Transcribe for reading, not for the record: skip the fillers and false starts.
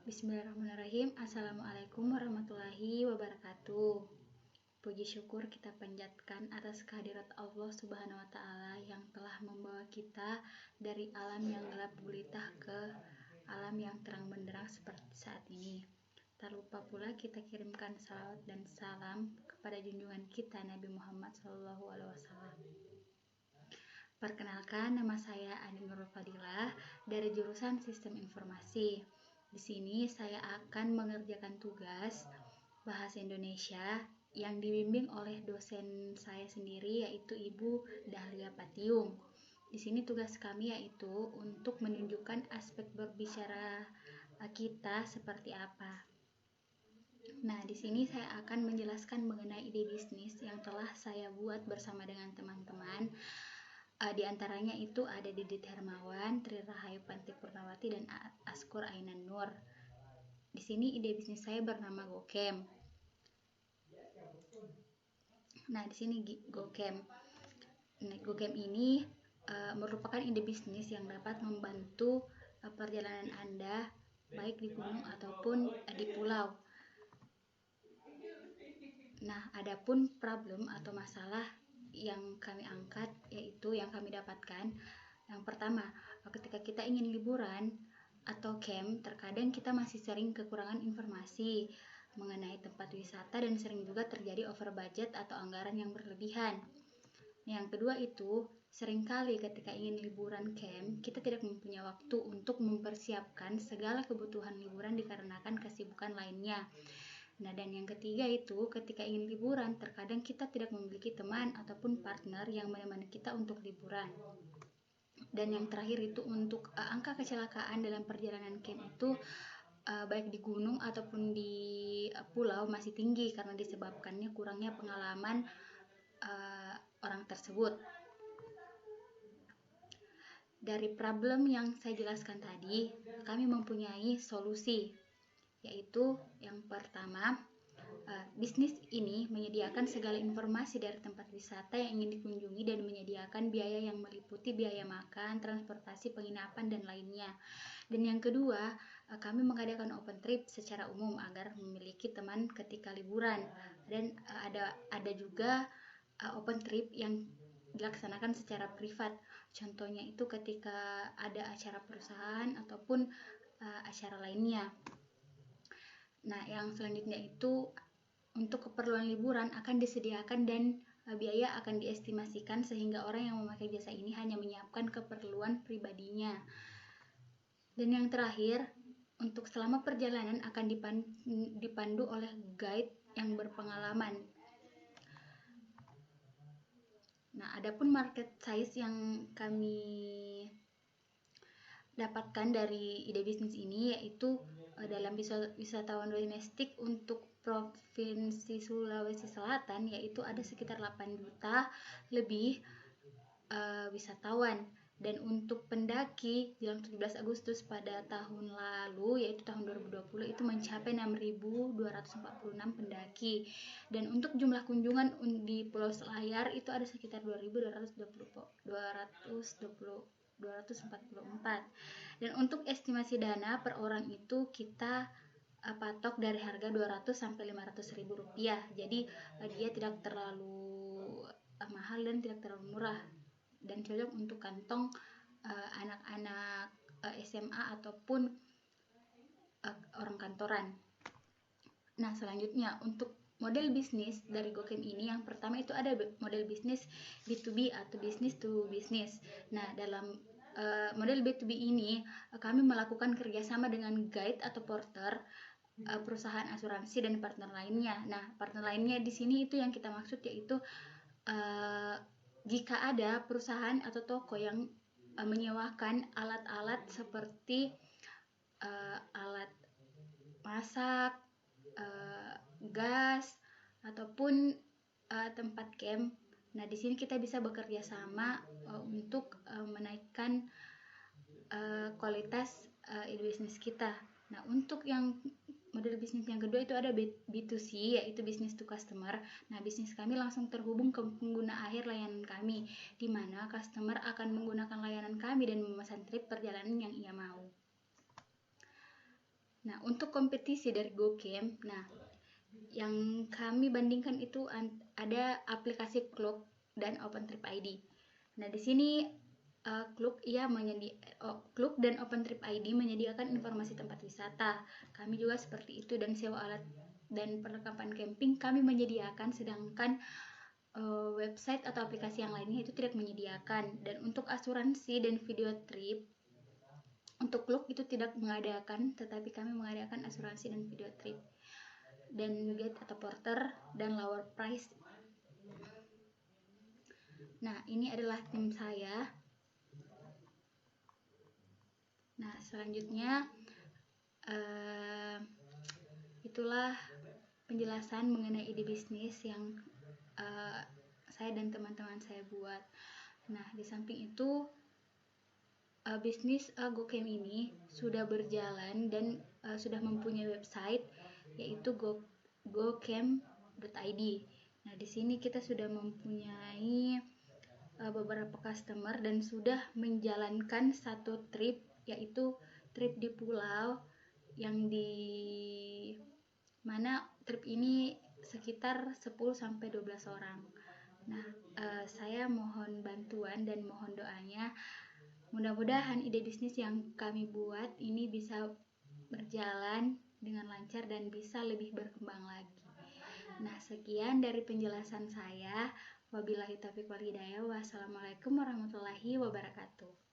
Bismillahirrahmanirrahim. Assalamualaikum warahmatullahi wabarakatuh. Puji syukur kita panjatkan atas kehadirat Allah Subhanahu wa Ta'ala yang telah membawa kita dari alam yang gelap gulita ke alam yang terang benderang seperti saat ini. Tak lupa pula kita kirimkan salawat dan salam kepada junjungan kita Nabi Muhammad SAW. Perkenalkan, nama saya Ani Nurul Fadilah dari jurusan Sistem Informasi. Di sini saya akan mengerjakan tugas Bahasa Indonesia yang dibimbing oleh dosen saya sendiri, yaitu Ibu Dahlia Patiung. Di sini tugas kami yaitu untuk menunjukkan aspek berbicara kita seperti apa. Nah, di sini saya akan menjelaskan mengenai ide bisnis yang telah saya buat bersama dengan teman-teman. Di antaranya itu ada Didit Hermawan, Tri Rahayu Panti Purnawati, dan Askur Ainan Nur. Di sini ide bisnis saya bernama GoCamp. Nah, di sini GoCamp. Nah, GoCamp ini merupakan ide bisnis yang dapat membantu perjalanan Anda baik di gunung ataupun di pulau. Nah, adapun problem atau masalah yang kami angkat, yaitu yang kami dapatkan. Yang pertama, ketika kita ingin liburan atau camp, terkadang kita masih sering kekurangan informasi mengenai tempat wisata dan sering juga terjadi over budget atau anggaran yang berlebihan. Yang kedua itu, seringkali ketika ingin liburan camp, kita tidak mempunyai waktu untuk mempersiapkan segala kebutuhan liburan dikarenakan kesibukan lainnya. Nah, dan yang ketiga itu, ketika ingin liburan, terkadang kita tidak memiliki teman ataupun partner yang menemani kita untuk liburan. Dan yang terakhir itu, untuk angka kecelakaan dalam perjalanan camp itu, baik di gunung ataupun di pulau masih tinggi karena disebabkannya kurangnya pengalaman orang tersebut. Dari problem yang saya jelaskan tadi, kami mempunyai solusi, yaitu yang pertama, bisnis ini menyediakan segala informasi dari tempat wisata yang ingin dikunjungi dan menyediakan biaya yang meliputi biaya makan, transportasi, penginapan, dan lainnya. Dan yang kedua, kami mengadakan open trip secara umum agar memiliki teman ketika liburan. Dan ada juga open trip yang dilaksanakan secara privat. Contohnya itu ketika ada acara perusahaan ataupun acara lainnya. Nah, yang selanjutnya itu untuk keperluan liburan akan disediakan dan biaya akan diestimasikan sehingga orang yang memakai jasa ini hanya menyiapkan keperluan pribadinya. Dan yang terakhir, untuk selama perjalanan akan dipandu oleh guide yang berpengalaman. Nah, adapun market size yang kami dapatkan dari ide bisnis ini yaitu dalam wisatawan domestik untuk Provinsi Sulawesi Selatan yaitu ada sekitar 8 juta lebih wisatawan. Dan untuk pendaki jelang 17 Agustus pada tahun lalu yaitu tahun 2020 itu mencapai 6.246 pendaki. Dan untuk jumlah kunjungan di Pulau Selayar itu ada sekitar 2.244. Dan untuk estimasi dana per orang itu kita patok dari harga 200 sampai 500 ribu rupiah. Jadi dia tidak terlalu mahal dan tidak terlalu murah dan cocok untuk kantong anak-anak SMA ataupun orang kantoran. Nah, selanjutnya untuk model bisnis dari GoCamp ini, yang pertama itu ada model bisnis B2B atau business to business. Nah, dalam model B2B ini kami melakukan kerjasama dengan guide atau porter, perusahaan asuransi, dan partner lainnya. Nah, partner lainnya di sini itu yang kita maksud yaitu jika ada perusahaan atau toko yang menyewakan alat-alat seperti alat masak, gas, ataupun tempat camp. Nah, di sini kita bisa bekerja sama untuk menaikkan kualitas ide bisnis kita. Nah, untuk yang model bisnis yang kedua itu ada B2C yaitu business to customer. Nah, bisnis kami langsung terhubung ke pengguna akhir layanan kami, di mana customer akan menggunakan layanan kami dan memesan trip perjalanan yang ia mau. Nah, untuk kompetisi dari GoCamp, nah yang kami bandingkan itu ada aplikasi Klook dan OpenTrip ID. Nah, di sini Klook Klook dan OpenTrip ID menyediakan informasi tempat wisata. Kami juga seperti itu, dan sewa alat dan perlengkapan camping kami menyediakan, sedangkan website atau aplikasi yang lainnya itu tidak menyediakan. Dan untuk asuransi dan video trip, untuk Klook itu tidak mengadakan, tetapi kami mengadakan asuransi dan video trip, dan guide atau porter, dan lower price. Nah, ini adalah tim saya. Nah, selanjutnya itulah penjelasan mengenai ide bisnis yang saya dan teman-teman saya buat. Nah, di samping itu bisnis GoCamp ini sudah berjalan dan sudah mempunyai website, yaitu gocamp.id. Nah, di sini kita sudah mempunyai beberapa customer dan sudah menjalankan satu trip, yaitu trip di pulau, yang di mana trip ini sekitar 10-12 orang. Nah, saya mohon bantuan dan mohon doanya. Mudah-mudahan ide bisnis yang kami buat ini bisa berjalan dengan lancar dan bisa lebih berkembang lagi. Nah, sekian dari penjelasan saya. Wabillahi taufiq wal hidayah. Wassalamualaikum warahmatullahi wabarakatuh.